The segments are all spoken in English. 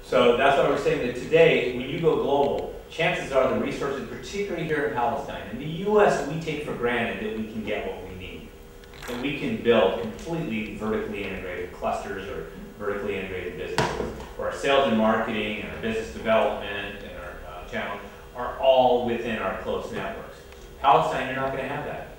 So that's why we're saying that today, when you go global, chances are the resources, particularly here in Palestine, in the US, we take for granted that we can get what we need. And we can build completely vertically integrated clusters or vertically integrated businesses, where our sales and marketing and our business development and our channel are all within our close networks. Palestine, you're not going to have that.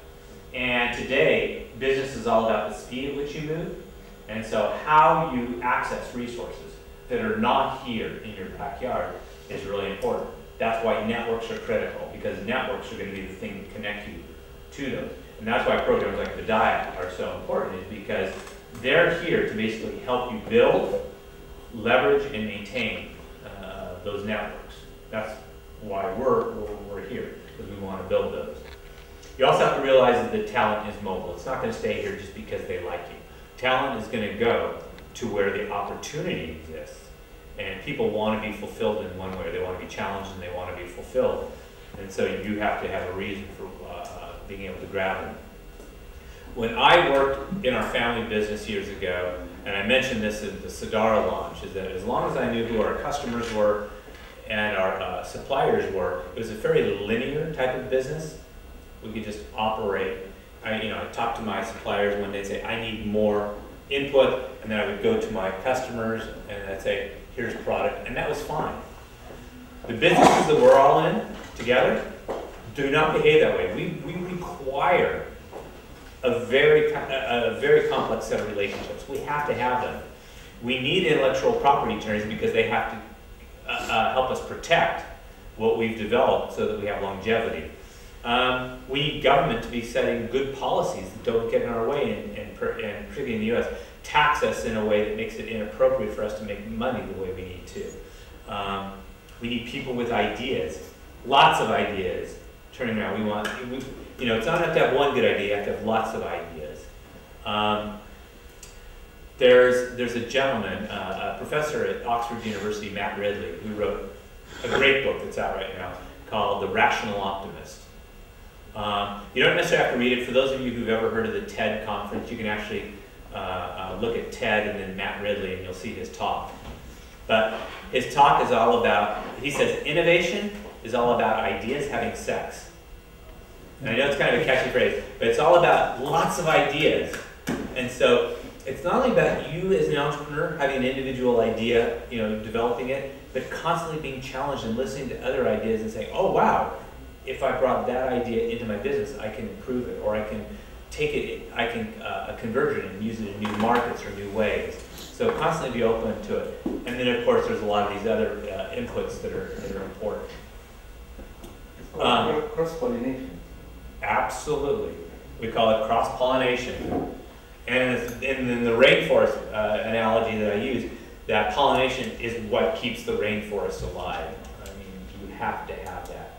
And today, business is all about the speed at which you move, and so how you access resources that are not here in your backyard is really important. That's why networks are critical, because networks are going to be the thing to connect you to them. And that's why programs like the DIAT are so important, is because they're here to basically help you build, leverage, and maintain those networks. That's why we're here, because we want to build those. You also have to realize that the talent is mobile. It's not going to stay here just because they like you. Talent is going to go to where the opportunity exists. And people want to be fulfilled in one way. They want to be challenged and they want to be fulfilled. And so you have to have a reason for being able to grab them. When I worked in our family business years ago, and I mentioned this in the Sadara launch, is that as long as I knew who our customers were and our suppliers were, it was a very linear type of business. We could just operate. I talked to my suppliers one day and say, I need more input, and then I would go to my customers and I'd say, here's product, and that was fine. The businesses that we're all in together do not behave that way. We require a very complex set of relationships. We have to have them. We need intellectual property attorneys because they have to help us protect what we've developed so that we have longevity. We need government to be setting good policies that don't get in our way, and particularly in the US, tax us in a way that makes it inappropriate for us to make money the way we need to. We need people with ideas, lots of ideas turning around. It's not enough to have one good idea, you have to have lots of ideas. There's a gentleman, a professor at Oxford University, Matt Ridley, who wrote a great book that's out right now called The Rational Optimist. You don't necessarily have to read it. For those of you who've ever heard of the TED conference, you can actually look at TED and then Matt Ridley and you'll see his talk. But his talk is all about, he says, innovation is all about ideas having sex. And I know it's kind of a catchy phrase, but it's all about lots of ideas. And so it's not only about you as an entrepreneur having an individual idea, developing it, but constantly being challenged and listening to other ideas and saying, oh wow, if I brought that idea into my business, I can improve it, or I can take it, I can convert it and use it in new markets or new ways. So constantly be open to it. And then of course there's a lot of these other inputs that are important. Cross-pollination. Absolutely. We call it cross-pollination. And in the rainforest analogy that I use, that pollination is what keeps the rainforest alive. I mean, you have to have that.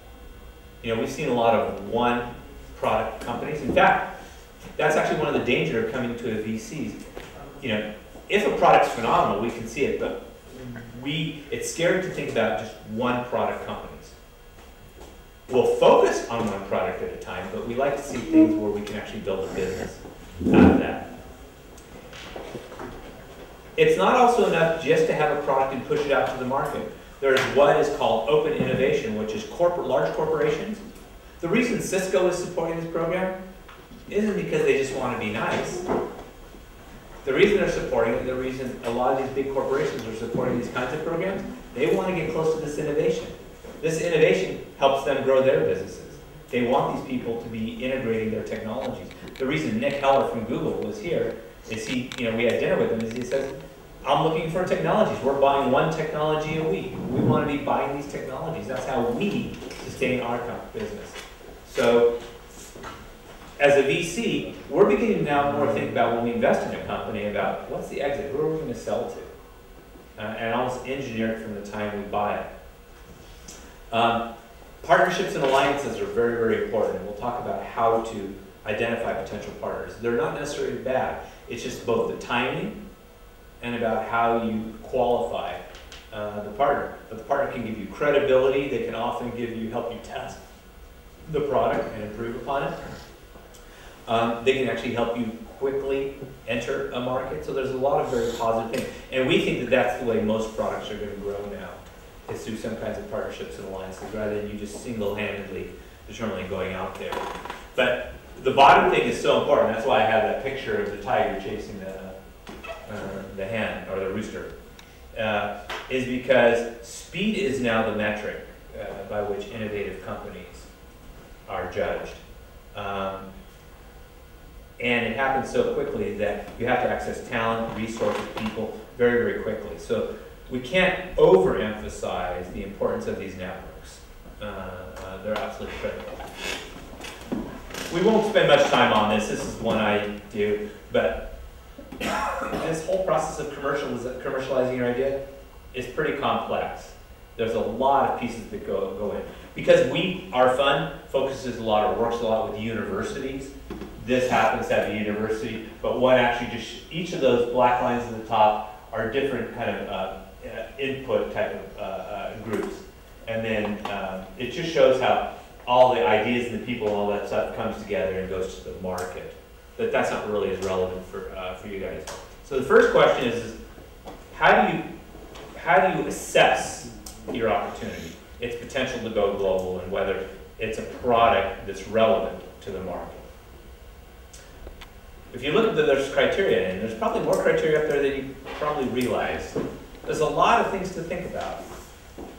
We've seen a lot of one-product companies. In fact, that's actually one of the dangers of coming to a VCs. If a product's phenomenal, we can see it, but it's scary to think about just one-product companies. We'll focus on one product at a time, but we like to see things where we can actually build a business out of that. It's not also enough just to have a product and push it out to the market. There's what is called open innovation, which is large corporations. The reason Cisco is supporting this program isn't because they just want to be nice. The reason they're supporting it, the reason a lot of these big corporations are supporting these kinds of programs, they want to get close to this innovation. This innovation helps them grow their businesses. They want these people to be integrating their technologies. The reason Nick Heller from Google was here is we had dinner with him, is he says, I'm looking for technologies. We're buying one technology a week. We want to be buying these technologies. That's how we sustain our business. So, as a VC, we're beginning now more to think about when we invest in a company about what's the exit, who are we going to sell to? And almost engineer it from the time we buy it. Partnerships and alliances are very, very important. We'll talk about how to identify potential partners. They're not necessarily bad. It's just both the timing and about how you qualify the partner. But the partner can give you credibility. They can often help you test the product and improve upon it. They can actually help you quickly enter a market. So there's a lot of very positive things. And we think that that's the way most products are going to grow now, is through some kinds of partnerships and alliances, rather than you just single-handedly determining going out there. But the bottom thing is so important. That's why I have that picture of the tiger chasing the hen, or the rooster, is because speed is now the metric by which innovative companies are judged. And it happens so quickly that you have to access talent, resources, people very, very quickly. So we can't overemphasize the importance of these networks. They're absolutely critical. We won't spend much time on this. This is one I do, but this whole process of commercializing your idea is pretty complex. There's a lot of pieces that go in. Because our fund focuses a lot, or works a lot with universities. This happens to have a university, but one actually each of those black lines at the top are different kind of input type of groups. And then it just shows how all the ideas and the people and all that stuff comes together and goes to the market. But that's not really as relevant for you guys. So the first question is how do you assess your opportunity, its potential to go global, and whether it's a product that's relevant to the market? If you look at there's criteria, and there's probably more criteria up there than you probably realize. There's a lot of things to think about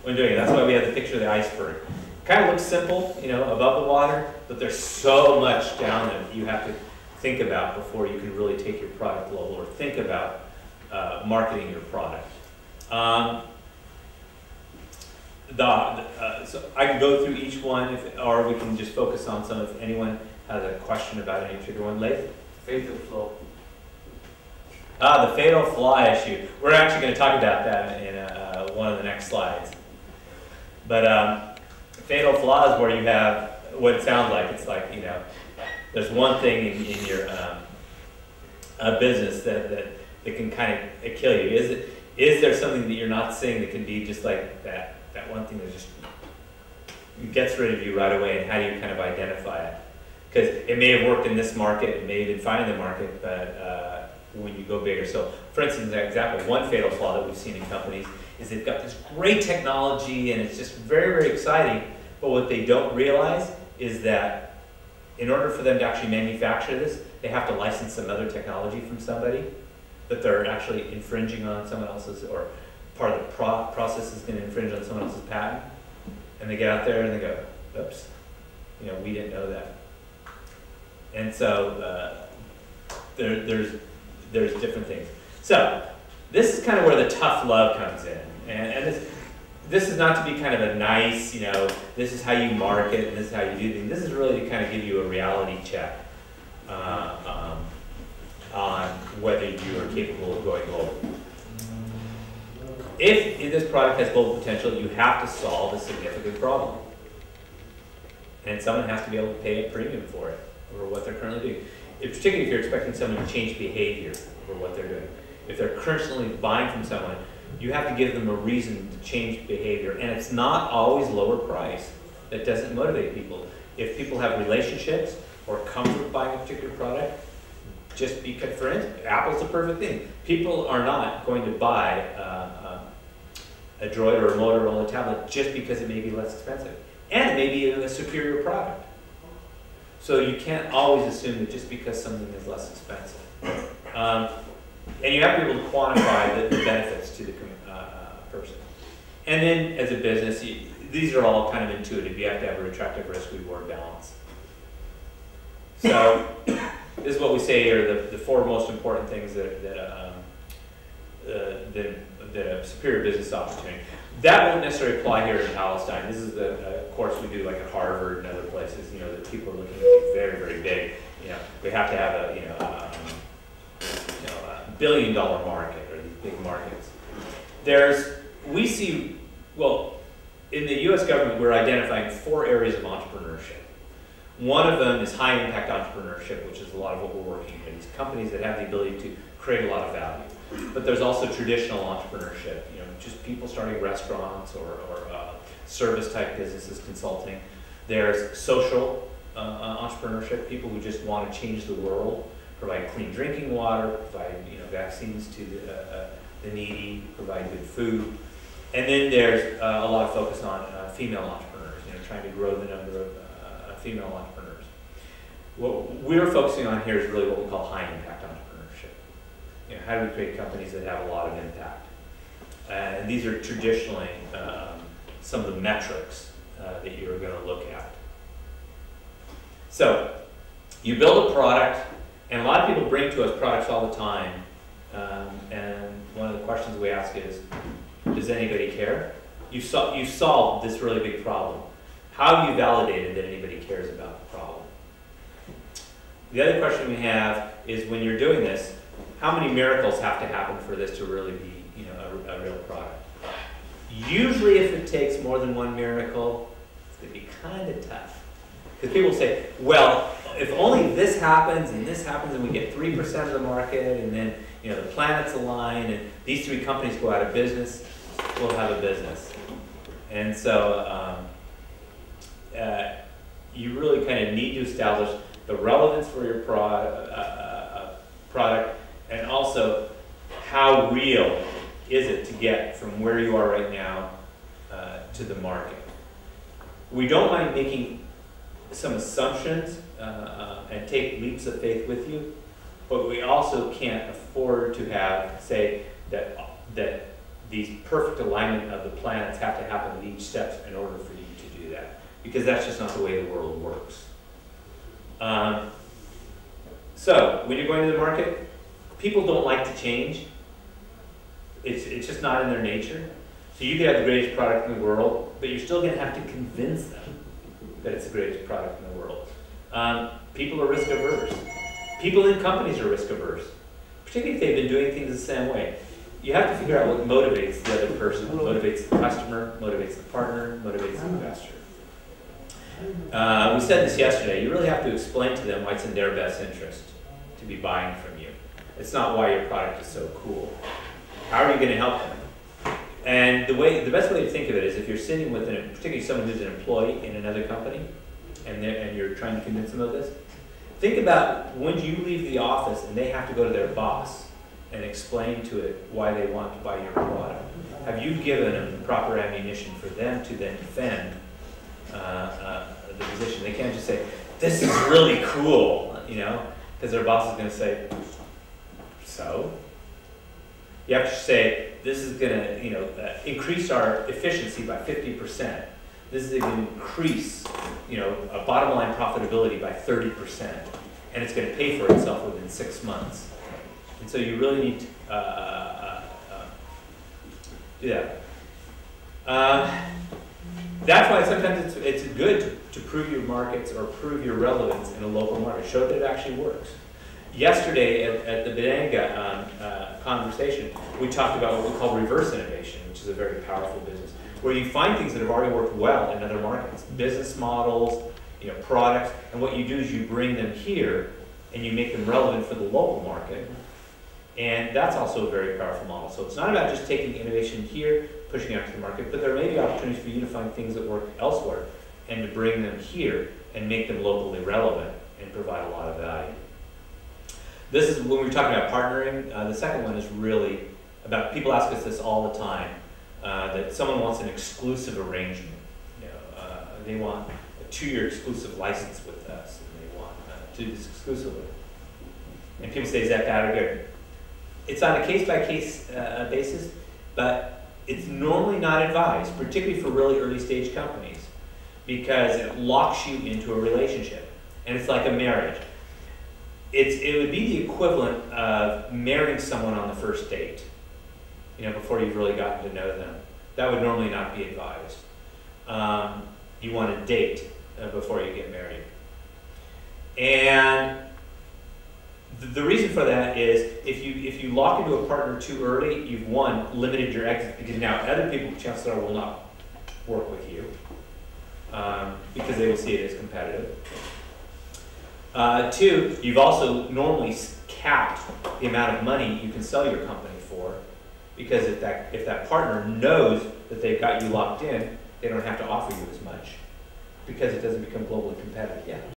when doing it. That's why we have the picture of the iceberg. It kind of looks simple, above the water, but there's so much down there that you have to think about before you can really take your product global, or think about marketing your product. So I can go through each one, or we can just focus on some if anyone has a question about any particular one. Leif? Fatal flaw. The fatal flaw issue. We're actually going to talk about that in one of the next slides. But fatal flaw is where you have what it sounds like. It's like, there's one thing in your business that can kind of kill you. Is there something that you're not seeing that can be just like that one thing that just gets rid of you right away, and how do you kind of identify it? Because it may have worked in this market, it may have been fine in the market, but when you go bigger. So, for instance, an example, one fatal flaw that we've seen in companies is they've got this great technology and it's just very, very exciting, but what they don't realize is that in order for them to actually manufacture this, they have to license some other technology from somebody that they're actually infringing on someone else's, or part of the process is going to infringe on someone else's patent. And they get out there and they go, oops, we didn't know that. And so there's different things. So this is kind of where the tough love comes in. And this is not to be kind of a nice, this is how you market and this is how you do things. This is really to kind of give you a reality check on whether you are capable of going global. If this product has global potential, you have to solve a significant problem. And someone has to be able to pay a premium for it, or what they're currently doing. Particularly if you're expecting someone to change behavior for what they're doing. If they're currently buying from someone, you have to give them a reason to change behavior. And it's not always lower price that doesn't motivate people. If people have relationships or comfort with buying a particular product, just because, for instance, Apple's the perfect thing. People are not going to buy a Droid or a Motorola tablet just because it may be less expensive. And it may be a superior product. So you can't always assume that just because something is less expensive. And you have to be able to quantify the benefits to the person. And then as a business, these are all kind of intuitive. You have to have a attractive risk-reward balance. So this is what we say are the four most important things that a superior business opportunity. That won't necessarily apply here in Palestine. This is the course we do like at Harvard and other places, that people are looking at be very, very big. We have to have a billion-dollar market, or these big markets. We see, in the U.S. government, we're identifying 4 areas of entrepreneurship. One of them is high-impact entrepreneurship, which is a lot of what we're working in. These companies that have the ability to create a lot of value. But there's also traditional entrepreneurship, just people starting restaurants or service-type businesses, consulting. There's social entrepreneurship, people who just want to change the world, provide clean drinking water, provide vaccines to the needy, provide good food. And then there's a lot of focus on female entrepreneurs, trying to grow the number of female entrepreneurs. What we're focusing on here is really what we call high impact entrepreneurship. How do we create companies that have a lot of impact? And these are traditionally some of the metrics that you're going to look at. So you build a product, and a lot of people bring to us products all the time. And one of the questions we ask is, does anybody care? You've solved this really big problem. How have you validated that anybody cares about the problem? The other question we have is, when you're doing this, how many miracles have to happen for this to really be a real product? Usually if it takes more than one miracle, it's going to be kind of tough. Because people say, well, if only this happens and we get 3% of the market, and then the planets align and these 3 companies go out of business, we'll have a business. And so you really kind of need to establish the relevance for your product, and also how real is it to get from where you are right now to the market. We don't mind making some assumptions and take leaps of faith with you, but we also can't afford to say that these perfect alignment of the planets have to happen at each step in order for you to do that, because that's just not the way the world works. So when you're going to the market, people don't like to change. It's just not in their nature. So you could have the greatest product in the world, but you're still going to have to convince them that it's the greatest product in the world. People are risk averse. People in companies are risk averse, particularly if they've been doing things the same way. You have to figure out what motivates the other person, motivates the customer, motivates the partner, motivates the investor. We said this yesterday. You really have to explain to them why it's in their best interest to be buying from you. It's not why your product is so cool. How are you going to help them? And the best way to think of it is, if you're sitting with particularly someone who's an employee in another company, and you're trying to convince them of this, think about when you leave the office and they have to go to their boss and explain to it why they want to buy your product. Have you given them the proper ammunition for them to then defend the position? They can't just say, this is really cool, because their boss is going to say, so? You have to say, this is going to increase our efficiency by 50%. This is going to increase a bottom line profitability by 30%. And it's going to pay for itself within 6 months. And so you really need to do that. That's why sometimes it's good to prove your markets or prove your relevance in a local market. Show that it actually works. Yesterday at the Bedanga conversation, we talked about what we call reverse innovation, which is a very powerful business, where you find things that have already worked well in other markets, business models, products, and what you do is you bring them here and you make them relevant for the local market. And that's also a very powerful model. So it's not about just taking innovation here, pushing out to the market, but there may be opportunities for you to find things that work elsewhere and to bring them here and make them locally relevant and provide a lot of value. This is when we're talking about partnering. The second one is really about, people ask us this all the time, that someone wants an exclusive arrangement. They want a 2-year exclusive license with us, and they want to do this exclusively. And people say, is that bad or good? It's on a case-by-case basis, but it's normally not advised, particularly for really early-stage companies, because it locks you into a relationship. And it's like a marriage. It would be the equivalent of marrying someone on the first date, before you've really gotten to know them. That would normally not be advised. You want to date before you get married. And the reason for that is, if you lock into a partner too early, you've, one, limited your exit, because now other people, chances are, will not work with you because they will see it as competitive. 2, you've also normally capped the amount of money you can sell your company for, because if that partner knows that they've got you locked in, they don't have to offer you as much, because it doesn't become globally competitive. Yeah.